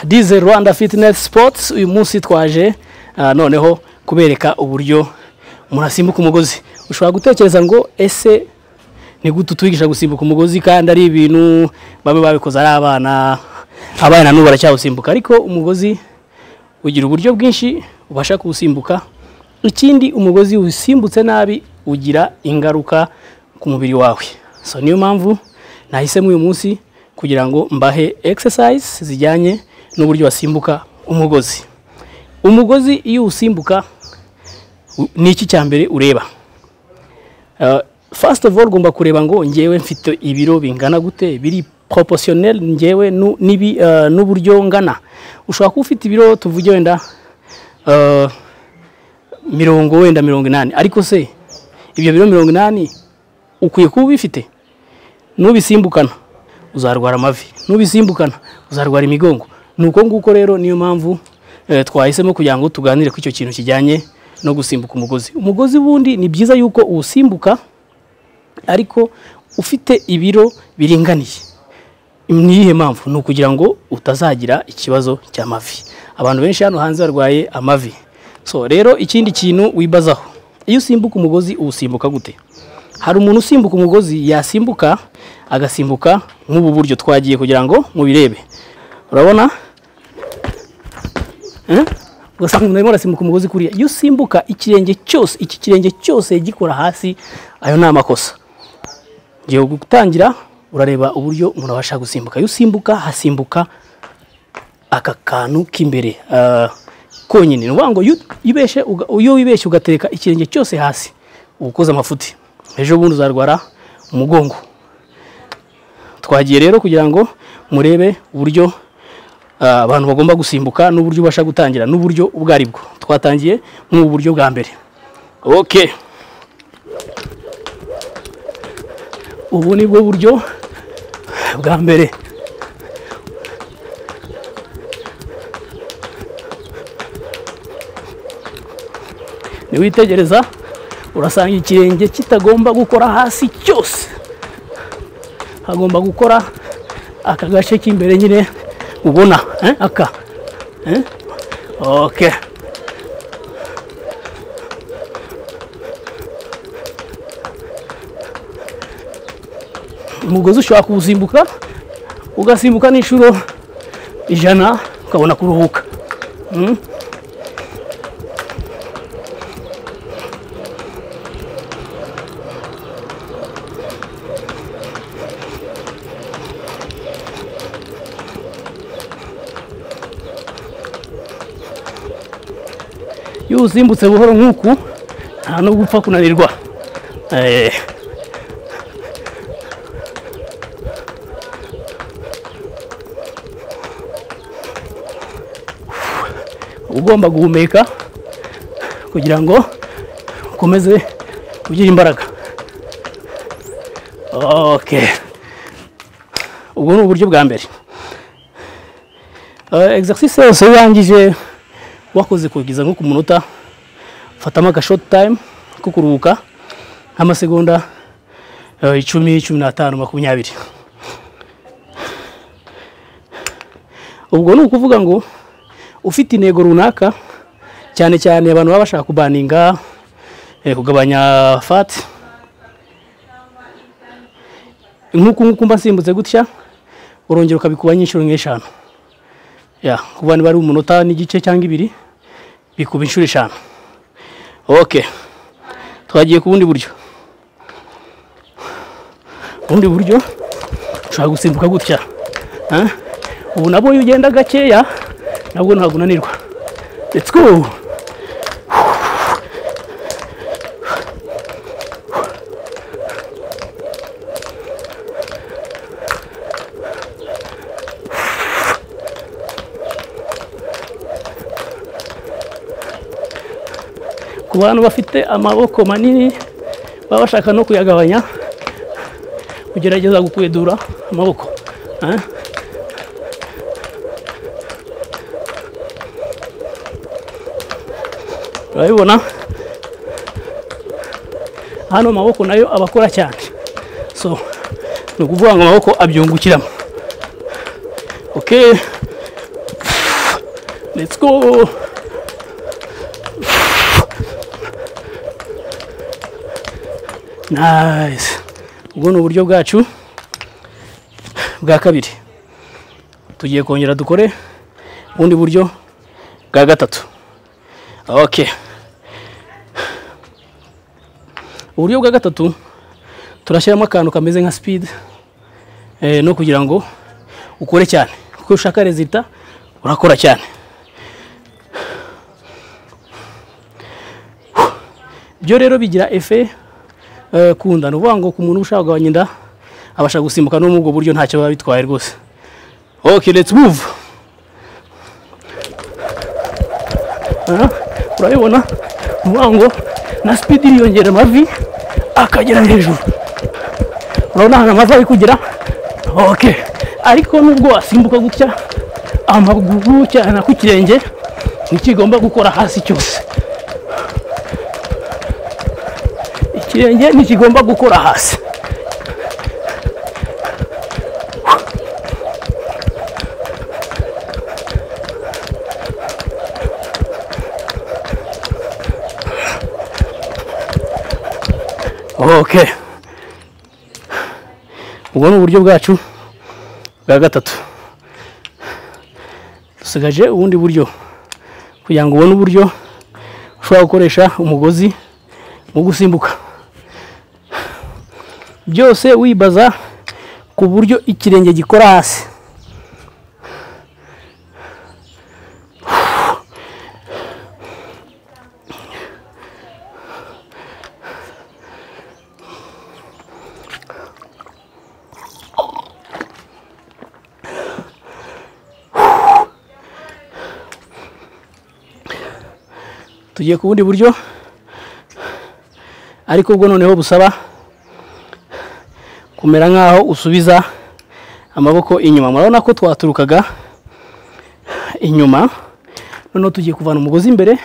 Dize Rwanda Fitness Sports. Uyu munsi twaje noneho kubereka uburyo umuntu asimbuka umugozi. Ushobora gutekereza ngo ese ni gute twigisha gusimbuka umugozi kandi ari ibintu babe babikoza ari abana n'ubu baracyawusimbuka, ariko umugozi ugira uburyo bwinshi ubasha kuwusimbuka. Ikindi umugozi usimbutse nabi ugira ingaruka ku mubiri wawe. So niyo mpamvu nahisemo uyu munsi kugira ngo mbahe exercise zijyanye n'uburyo wasimbuka umugozi. Umugozi iyo usimbuka ni iki cyambere ureba? First of all ugomba kureba ngo ngewe mfite ibiro bingana gute, biri proportionnel ngewe n'uburyo ngana. Ushobora kuba ufite ibiro tuvuge wenda 80, ariko se ibyo biro 80 ukwiye kuba bifite? Nubisimbukana uzarwara amavi, nubisimbukana uzarwara imigongo. Nuko nguko rero niyo mpamvu twahisemo kugira ngo tuganire ku icyo kintu kijyanye no gusimbuka umugozi. Umugozi bundi ni byiza yuko usimbuka ariko ufite ibiro biringaniye. Niyihe mpamvu? Ni ukugira ngo utazagira ikibazo cy'amavi. Abantu benshi hano hanze barwaye amavi. So rero ikindi kintu wibazaho, iyo usimbuka umugozi usimbuka gute? Hari umuntu usimbuka umugozi yasimbuka agasimbuka nk'ubu buryo twagiye kugira ngo mubirebe. Urabona? Ugasanga umuntu arimo arasimbuka umugozi kuriya. Iyo usimbuka ikirenge cyose, iki kirenge cyose gikora hasi, ayo ni amakosa. Ngiye gutangira urareba uburyo umuntu abasha gusimbuka. Iyo usimbuka hasimbuka aka kantu k'imbere konyine. Ni ukuvuga ngo iyo wibeshye ugatereka ikirenge cyose hasi ukoza amafuti, ejo bundi uzarwara umugongo. Twagiye rero kugira ngo murebe uburyo abantu bagomba gusimbuka n'uburyo ubasha gutangira n'uburyo ubwo ari bwo. Twatangiye mu buryo bwa mbere. Okay, ubu ni bwo buryo bwa mbere. Niwitegereza urasanga ikirenge kitagomba gukora hasi cyose, hagomba gukora aka gace k'imbere nyine ubona aka. Okay, umugozi ushobora kuwusimbuka ugasimbuka n'inshuro 100 ukabona kuruhuka. Iyo usimbutse buhoro nk'uku nta no gupfa kunanirwa. Ugomba guhumeka kugira ngo ukomeze kugira imbaraga. Okay, ubwo ni uburyo bwa mbere. Exercise yose urangije wakoze kugiza nko ku munota, fatamo aga short time ko kuruhuka nk'amasegonda 10, 15, 20. Ubwo ni ukuvuga ngo ufite intego runaka, cyane cyane abantu baba bashaka kubaninga, kugabanya fat, nk'uko mbasimbutse gutya urongera ukabikubanya inshuro 5. Kuba ni bari umunota n'igice cyangwa 2 bikuba inshuro 5. Okay, twagiye ku bundi buryo. Ubundi buryo ushaka gusimbuka gutya. Ubu nabo iyo ugenda gakeya nabwo ntabwo unanirwa. Let's go. Ku bantu bafite amaboko manini baba bashaka no kuyagabanya, kugerageza gukwedura amaboko. Urabibona hano amaboko nayo abakora cyane. So ni ukuvuga ngo amaboko abyungukiramo. Okay, let's go. Nice. Ubwo ni uburyo bwacu bwa kabiri. Tugiye kongera dukore ubundi buryo bwa gatatu. Okay. Uburyo bwa gatatu turashyiramo akantu kameze nka speed no kugira ngo ukore cyane. Kuko ushaka resultat urakora cyane. Byo rero bigira effet kunda no ngo ku muntu ushaka kugabanya inda abasha gusimbuka no mu bwo buryo ntacyo baba bitwaye rwose. Okay, let's move. Urabibona ngo na speed iriyongera amavi akagera hejuru. Urabona hano amavi ari kugira. Okay, ariko nubwo asimbuka gutya amaguru cyane ku kirenge nikigomba gukora hasi cyose. Ikirenge nikigomba gukora hasi. Okay. Ubwo ni uburyo bwacu bwa gatatu. Dusigaje ubundi buryo kugira ngo ubone uburyo ushobora gukoresha umugozi mu gusimbuka. Byose wibaza ku buryo ikirenge gikora hasi. Tugiye ku bundi buryo ariko ubwo noneho busaba kumera nkaho usubiza amaboko inyuma. Murabona ko twaturukaga inyuma, noneho tugiye kuvana umugozi imbere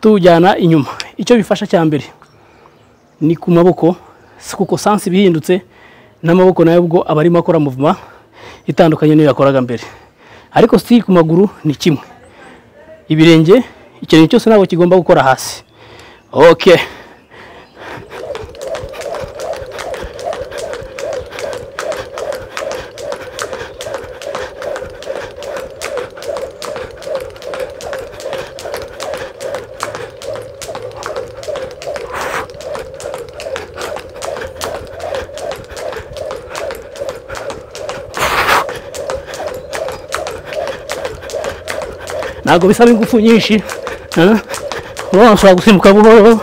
tuwujyana inyuma. Icyo bifasha cya mbere ni ku maboko, kuko sansi bihindutse n'amaboko nayo ubwo aba arimo akora movement itandukanye n'iyo yakoraga mbere. Ariko still ku maguru ni kimwe. Ibirenge ikirenge cyose ntabwo kigomba gukora hasi. Okay. Ntabwo bisaba ingufu nyinshi. Ushobora gusimbuka buhoro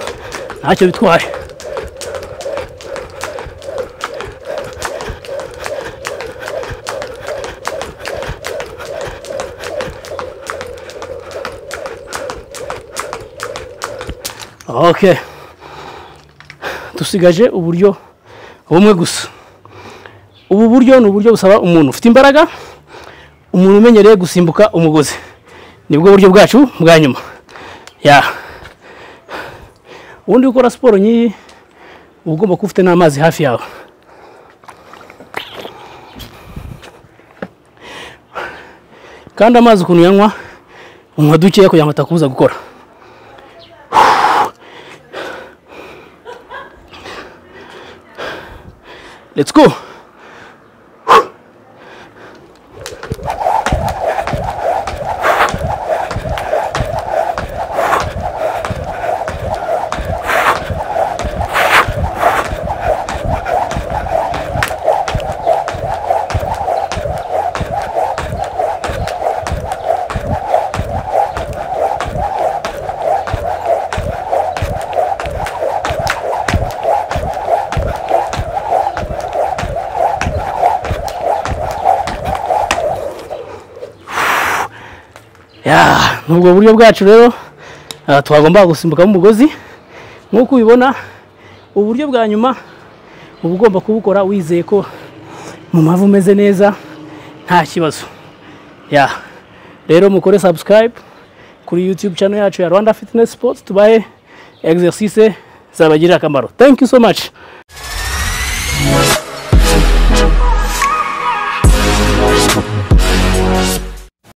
ntacyo bitwaye. Okay. Dusigaje uburyo bumwe gusa. Ubu buryo ni uburyo busaba umuntu ufite imbaraga, umuntu umenyereye gusimbuka umugozi. Nibwo buryo bwacu bwa nyuma. Ubundi ukora siporo nyiyi ugomba kuba ufite n'amazi hafi yawe. Kandi amazi ukuntu yanywa unywa dukeya kugira ngo atakubuza gukora. Let's go. Nubwo buryo bwacu rero twagomba gusimbuka mu mugozi nkuko ubibona. Uburyo bwa nyuma uba ugomba kubukora wizeye ko mu mavu umeze neza nta kibazo. Rero mukore subscribe kuri YouTube channel yacu ya Rwanda Fitness Sports, tubahe exercice zabagirira akamaro. Thank you so much.